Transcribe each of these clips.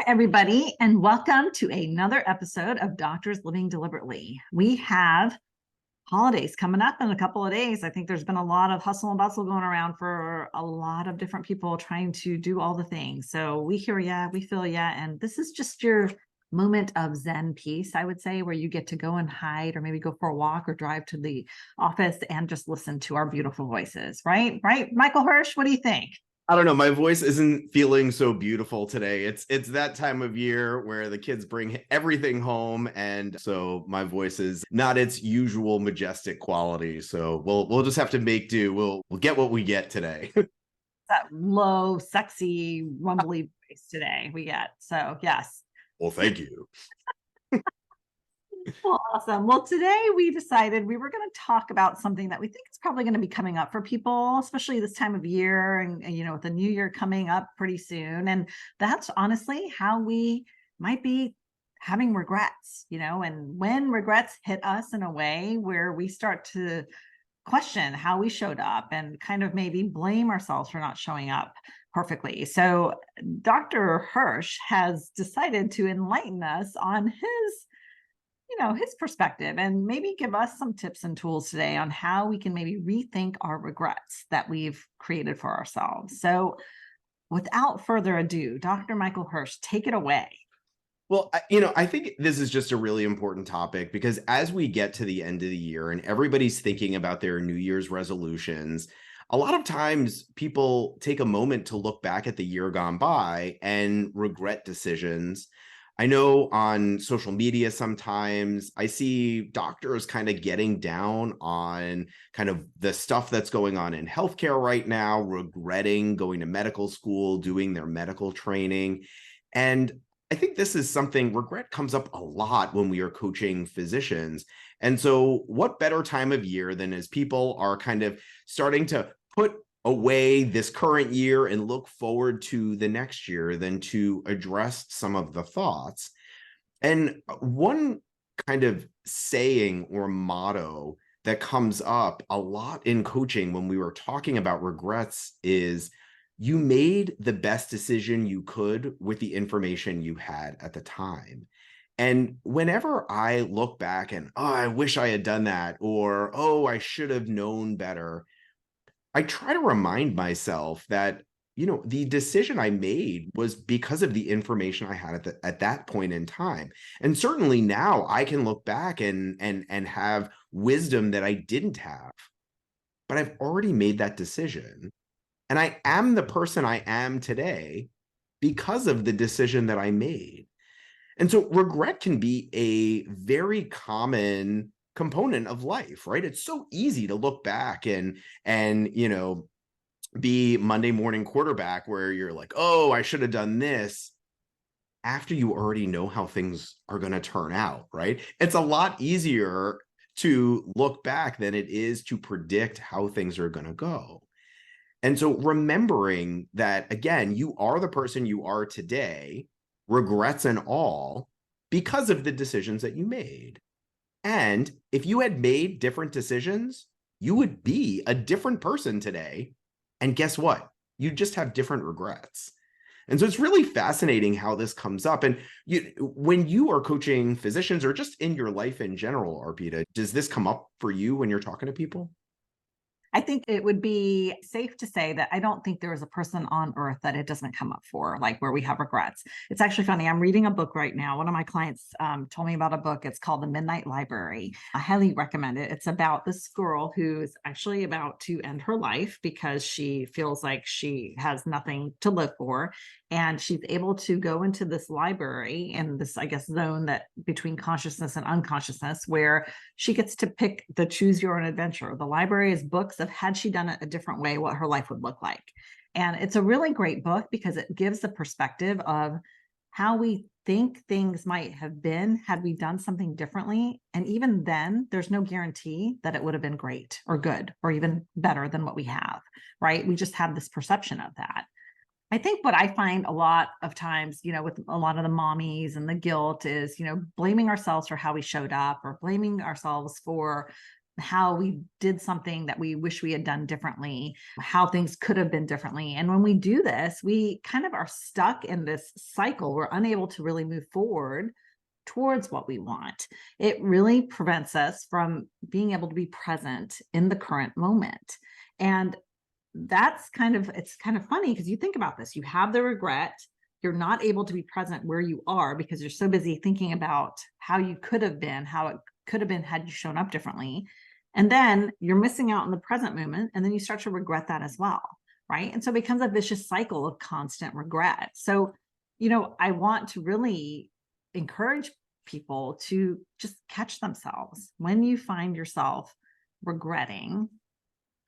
Everybody, and welcome to another episode of Doctors Living Deliberately. We have holidays coming up in a couple of days. I think there's been a lot of hustle and bustle going around for a lot of different people trying to do all the things. So we hear ya, we feel ya, and this is just your moment of Zen peace, I would say, where you get to go and hide or maybe go for a walk or drive to the office and just listen to our beautiful voices, right? Right, Michael Hersh, what do you think? I don't know. My voice isn't feeling so beautiful today. It's that time of year where the kids bring everything home, and so my voice is not its usual majestic quality. So we'll just have to make do. We'll get what we get today. That low, sexy, rumbly voice today we get. So yes. Well, thank you. Well, awesome. Well, today we decided we were going to talk about something that we think is probably going to be coming up for people, especially this time of year and with the new year coming up pretty soon. And that's honestly how we might be having regrets, and when regrets hit us in a way where we start to question how we showed up and kind of maybe blame ourselves for not showing up perfectly. So Dr. Hersh has decided to enlighten us on his perspective and maybe give us some tips and tools today on how we can maybe rethink our regrets that we've created for ourselves. So without further ado, Dr. Michael Hersh, take it away. Well, I think this is just a really important topic because as we get to the end of the year and everybody's thinking about their New Year's resolutions, a lot of times people take a moment to look back at the year gone by and regret decisions. I know on social media sometimes I see doctors kind of getting down on kind of the stuff that's going on in healthcare right now, regretting going to medical school, doing their medical training. And I think this is something, regret comes up a lot when we are coaching physicians. And so what better time of year than as people are kind of starting to put away this current year and look forward to the next year than to address some of the thoughts. And one kind of saying or motto that comes up a lot in coaching when we were talking about regrets is you made the best decision you could with the information you had at the time. And whenever I look back and, oh, I wish I had done that, or, oh, I should have known better, I try to remind myself that, the decision I made was because of the information I had at that point in time. And certainly now I can look back and have wisdom that I didn't have, but I've already made that decision. And I am the person I am today because of the decision that I made. And so regret can be a very common component of life, right? It's so easy to look back and be Monday morning quarterback where you're like, oh, I should have done this after you already know how things are going to turn out, right? It's a lot easier to look back than it is to predict how things are going to go. And so remembering that, again, you are the person you are today, regrets and all, because of the decisions that you made. And if you had made different decisions, you would be a different person today. And guess what? You just have different regrets. And so it's really fascinating how this comes up. And when you are coaching physicians or just in your life in general, Arpita, does this come up for you when you're talking to people? I think it would be safe to say that I don't think there is a person on earth that it doesn't come up for, like where we have regrets. It's actually funny. I'm reading a book right now. One of my clients told me about a book. It's called The Midnight Library. I highly recommend it. It's about this girl who's actually about to end her life because she feels like she has nothing to live for. And she's able to go into this library in this, I guess, zone that between consciousness and unconsciousness, where she gets to pick the choose your own adventure. The library is books of had she done it a different way, what her life would look like. And it's a really great book because it gives the perspective of how we think things might have been had we done something differently. And even then, there's no guarantee that it would have been great or good or even better than what we have, right? We just have this perception of that. I think what I find a lot of times, with a lot of the mommies and the guilt is, blaming ourselves for how we showed up or blaming ourselves for how we did something that we wish we had done differently, how things could have been differently. And when we do this, we kind of are stuck in this cycle. We're unable to really move forward towards what we want. It really prevents us from being able to be present in the current moment. And it's kind of funny because you think about this, you have the regret, you're not able to be present where you are because you're so busy thinking about how you could have been, how it could have been had you shown up differently. And then you're missing out in the present moment. And then you start to regret that as well. Right. And so it becomes a vicious cycle of constant regret. So, I want to really encourage people to just catch themselves when you find yourself regretting.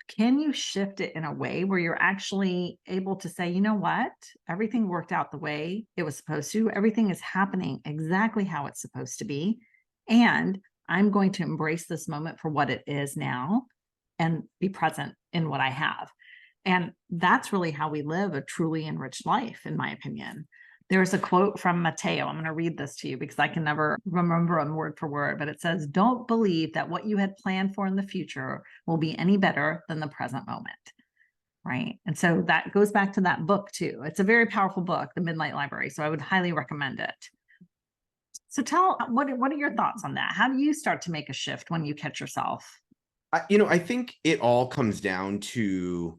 Can you shift it in a way where you're actually able to say, you know what? Everything worked out the way it was supposed to. Everything is happening exactly how it's supposed to be. And I'm going to embrace this moment for what it is now and be present in what I have. And that's really how we live a truly enriched life, in my opinion. There's a quote from Matteo. I'm going to read this to you because I can never remember them word for word, but it says, "Don't believe that what you had planned for in the future will be any better than the present moment." Right. And so that goes back to that book too. It's a very powerful book, The Midnight Library. So I would highly recommend it. So what are your thoughts on that? How do you start to make a shift when you catch yourself? I think it all comes down to,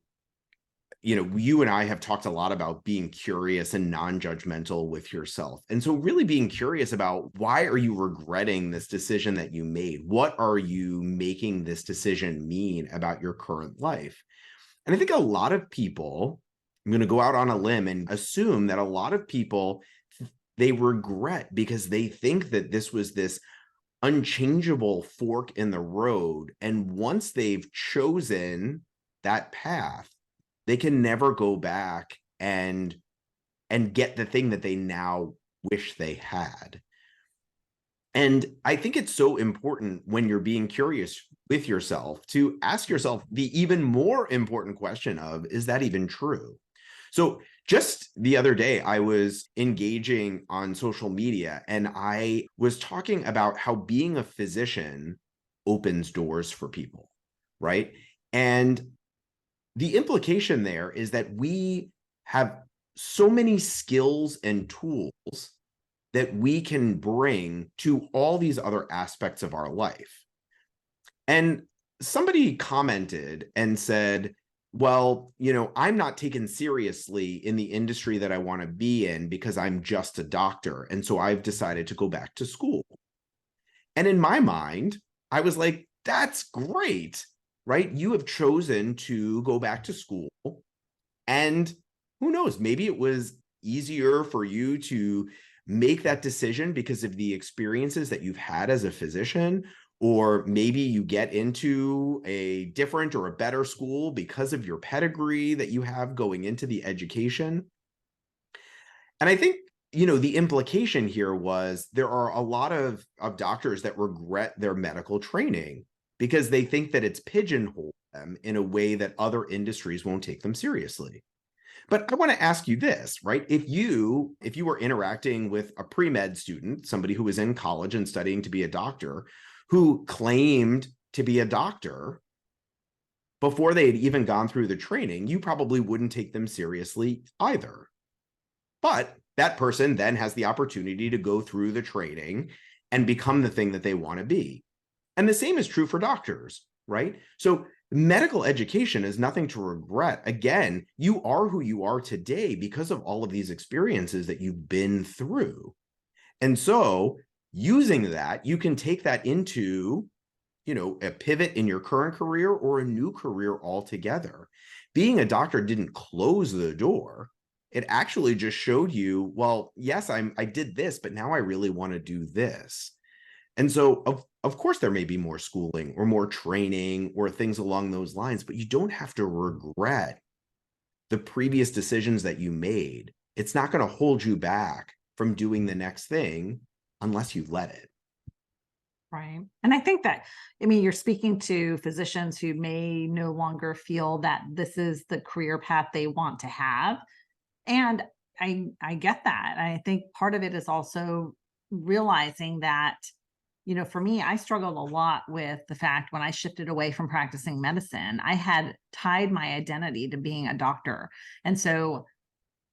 you and I have talked a lot about being curious and non-judgmental with yourself. And so really being curious about, why are you regretting this decision that you made? What are you making this decision mean about your current life? And I think a lot of people, I'm going to go out on a limb and assume that a lot of people, they regret because they think that this was this unchangeable fork in the road. And once they've chosen that path, they can never go back and get the thing that they now wish they had. And I think it's so important when you're being curious with yourself to ask yourself the even more important question of, is that even true? So just the other day, I was engaging on social media and I was talking about how being a physician opens doors for people, right? And the implication there is that we have so many skills and tools that we can bring to all these other aspects of our life. And somebody commented and said, well, I'm not taken seriously in the industry that I want to be in because I'm just a doctor. And so I've decided to go back to school. And in my mind, I was like, that's great, right? You have chosen to go back to school. And who knows, maybe it was easier for you to make that decision because of the experiences that you've had as a physician, or maybe you get into a different or a better school because of your pedigree that you have going into the education. And I think, the implication here was there are a lot of doctors that regret their medical training because they think that it's pigeonholed them in a way that other industries won't take them seriously. But I want to ask you this, right? If you were interacting with a pre-med student, somebody who was in college and studying to be a doctor, who claimed to be a doctor before they had even gone through the training, you probably wouldn't take them seriously either. But that person then has the opportunity to go through the training and become the thing that they want to be. And the same is true for doctors, right? So medical education is nothing to regret. Again, you are who you are today because of all of these experiences that you've been through. And so using that, you can take that into, a pivot in your current career or a new career altogether. Being a doctor didn't close the door. It actually just showed you, well, yes, I did this, but now I really want to do this. And so, of course, there may be more schooling or more training or things along those lines, but you don't have to regret the previous decisions that you made. It's not going to hold you back from doing the next thing unless you let it. Right. And I think that, you're speaking to physicians who may no longer feel that this is the career path they want to have. And I get that. I think part of it is also realizing that for me, I struggled a lot with the fact when I shifted away from practicing medicine, I had tied my identity to being a doctor. And so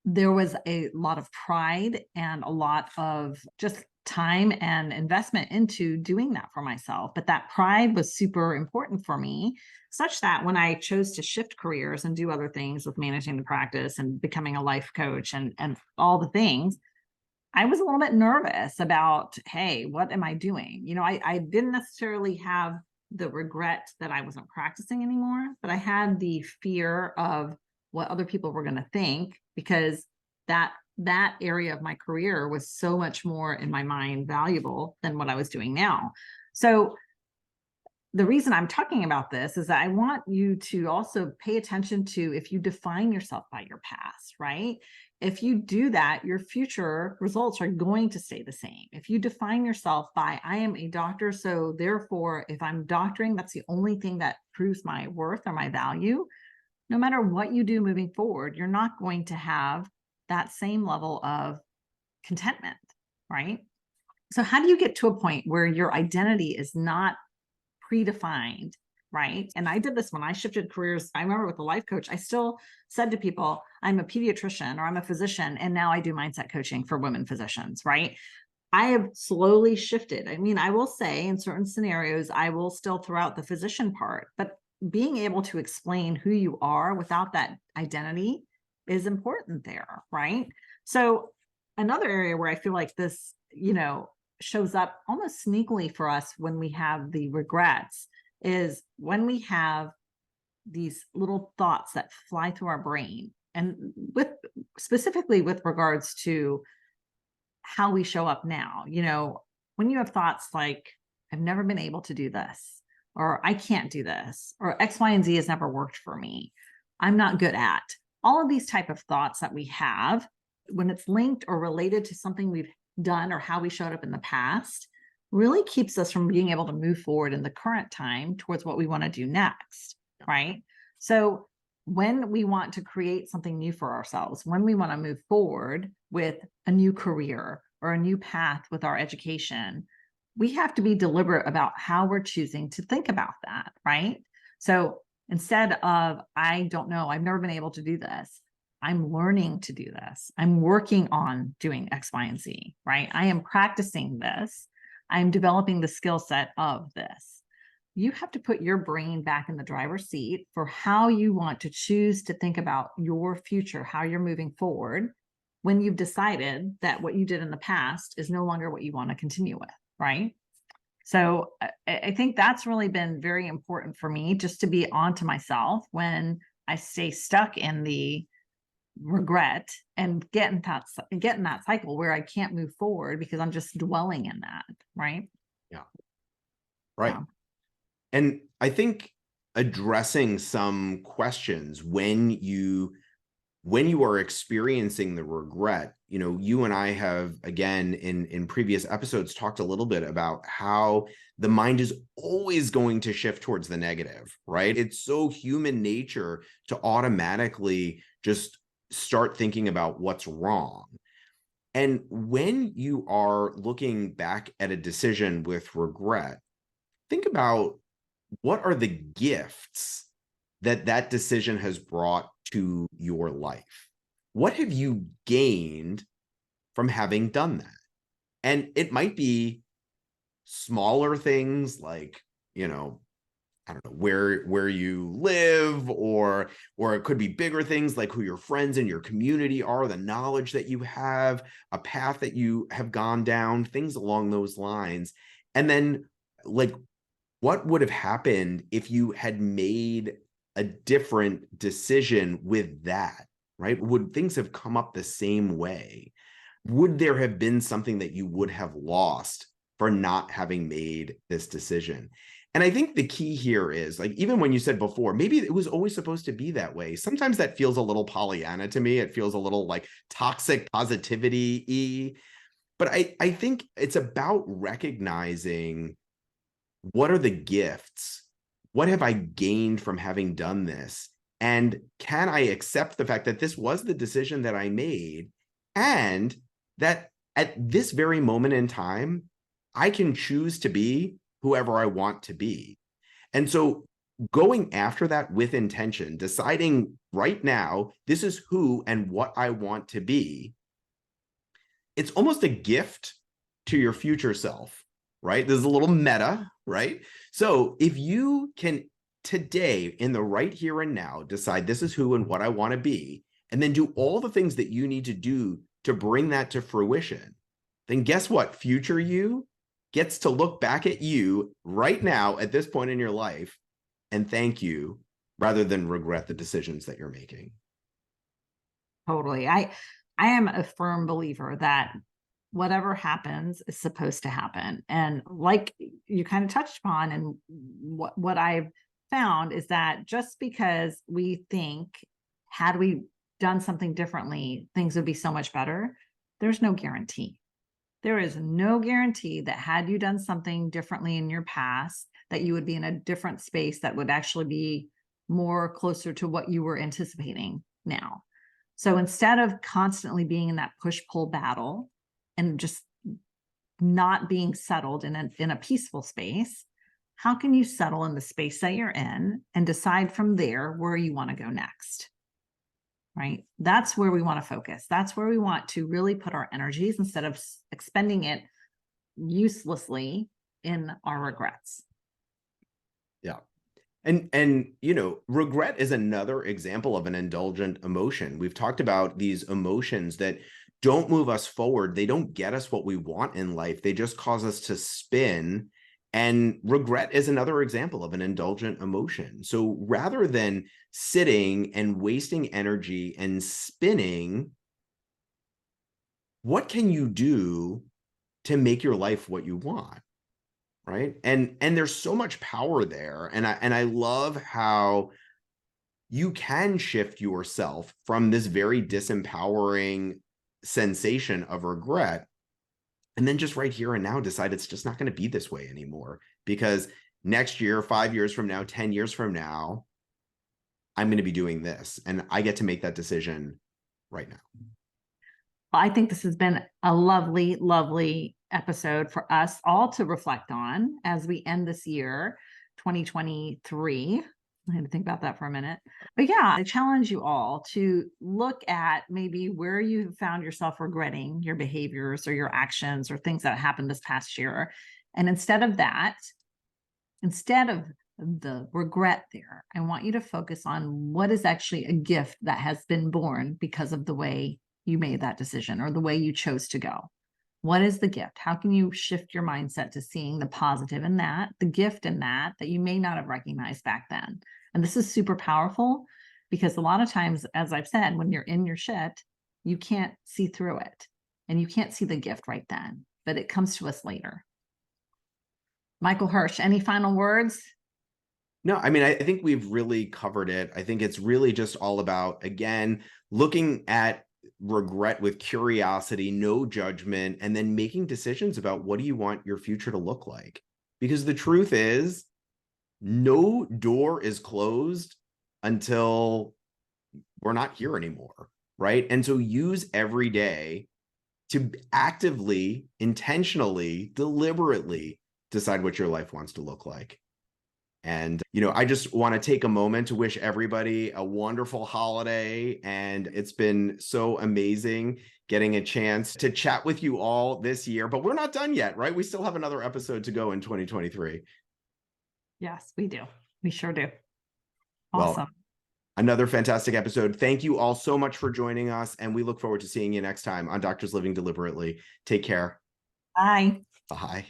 there was a lot of pride and a lot of just time and investment into doing that for myself. But that pride was super important for me, such that when I chose to shift careers and do other things with managing the practice and becoming a life coach and all the things, I was a little bit nervous about, hey, what am I doing? I didn't necessarily have the regret that I wasn't practicing anymore, but I had the fear of what other people were going to think, because that area of my career was so much more in my mind valuable than what I was doing now. So the reason I'm talking about this is that I want you to also pay attention to, if you define yourself by your past, right? If you do that, your future results are going to stay the same. If you define yourself by, I am a doctor, so therefore, if I'm doctoring, that's the only thing that proves my worth or my value, no matter what you do moving forward, you're not going to have that same level of contentment, right? So how do you get to a point where your identity is not predefined, right? And I did this when I shifted careers. I remember with the life coach, I still said to people, I'm a pediatrician or I'm a physician, and now I do mindset coaching for women physicians, right? I have slowly shifted. I mean, I will say in certain scenarios, I will still throw out the physician part, but being able to explain who you are without that identity is important there, right? So another area where I feel like this, shows up almost sneakily for us when we have the regrets is when we have these little thoughts that fly through our brain, and specifically with regards to how we show up now. When you have thoughts like, I've never been able to do this, or I can't do this, or X, Y, and Z has never worked for me, I'm not good at, all of these type of thoughts that we have, when it's linked or related to something we've done or how we showed up in the past, really keeps us from being able to move forward in the current time towards what we want to do next, right? So when we want to create something new for ourselves, when we want to move forward with a new career or a new path with our education, we have to be deliberate about how we're choosing to think about that, right? So instead of, I don't know, I've never been able to do this, I'm learning to do this. I'm working on doing X, Y, and Z, right? I am practicing this. I'm developing the skill set of this. You have to put your brain back in the driver's seat for how you want to choose to think about your future, how you're moving forward, when you've decided that what you did in the past is no longer what you want to continue with, right? So I think that's really been very important for me, just to be onto myself when I stay stuck in the regret and get in that cycle where I can't move forward because I'm just dwelling in that, right? Yeah. Right. So. And I think addressing some questions when you are experiencing the regret, you and I have, again, in previous episodes, talked a little bit about how the mind is always going to shift towards the negative, right? It's so human nature to automatically just start thinking about what's wrong. And when you are looking back at a decision with regret, think about, what are the gifts that decision has brought to your life? What have you gained from having done that? And it might be smaller things like, I don't know, where you live, or it could be bigger things like who your friends in your community are, the knowledge that you have, a path that you have gone down, things along those lines. And then, like, what would have happened if you had made a different decision with that, right? Would things have come up the same way? Would there have been something that you would have lost for not having made this decision? And I think the key here is, like, even when you said before, maybe it was always supposed to be that way. Sometimes that feels a little Pollyanna to me. It feels a little like toxic positivity-y. But I think it's about recognizing, what are the gifts? What have I gained from having done this? And can I accept the fact that this was the decision that I made, and that at this very moment in time, I can choose to be whoever I want to be. And so going after that with intention, deciding right now, this is who and what I want to be, it's almost a gift to your future self, right? There's a little meta, right? So if you can today, in the right here and now, decide this is who and what I want to be, and then do all the things that you need to do to bring that to fruition, then guess what? Future you gets to look back at you right now at this point in your life and thank you rather than regret the decisions that you're making. Totally. I am a firm believer that whatever happens is supposed to happen. And like you kind of touched upon, and what I've found is that just because we think, had we done something differently, things would be so much better, there's no guarantee. There is no guarantee that had you done something differently in your past, that you would be in a different space that would actually be more closer to what you were anticipating now. So instead of constantly being in that push-pull battle and just not being settled in a peaceful space, how can you settle in the space that you're in and decide from there where you want to go next? Right? That's where we want to focus. That's where we want to really put our energies instead of expending it uselessly in our regrets. Yeah. And regret is another example of an indulgent emotion. We've talked about these emotions that don't move us forward. They don't get us what we want in life. They just cause us to spin. And regret is another example of an indulgent emotion. So rather than sitting and wasting energy and spinning, what can you do to make your life what you want? Right. And there's so much power there. And I love how you can shift yourself from this very disempowering sensation of regret, and then just right here and now decide it's just not going to be this way anymore. Because next year, 5 years from now, 10 years from now, I'm going to be doing this. And I get to make that decision right now. I think this has been a lovely, lovely episode for us all to reflect on as we end this year, 2023. I had to think about that for a minute. But yeah, I challenge you all to look at maybe where you found yourself regretting your behaviors or your actions or things that happened this past year. And instead of the regret there, I want you to focus on what is actually a gift that has been born because of the way you made that decision or the way you chose to go. What is the gift? How can you shift your mindset to seeing the positive in that, the gift in that you may not have recognized back then? And this is super powerful because a lot of times, as I've said, when you're in your shit, you can't see through it and you can't see the gift right then, but it comes to us later. Michael Hersh, any final words? No, I mean, I think we've really covered it. I think it's really just all about, again, looking at regret with curiosity, no judgment, and then making decisions about what do you want your future to look like? Because the truth is, no door is closed until we're not here anymore, right? And so use every day to actively, intentionally, deliberately decide what your life wants to look like. And, I just want to take a moment to wish everybody a wonderful holiday. And it's been so amazing getting a chance to chat with you all this year, but we're not done yet, right? We still have another episode to go in 2023. Yes, we do. We sure do. Well, Awesome. another fantastic episode. Thank you all so much for joining us. And we look forward to seeing you next time on Doctors Living Deliberately. Take care. Bye. Bye.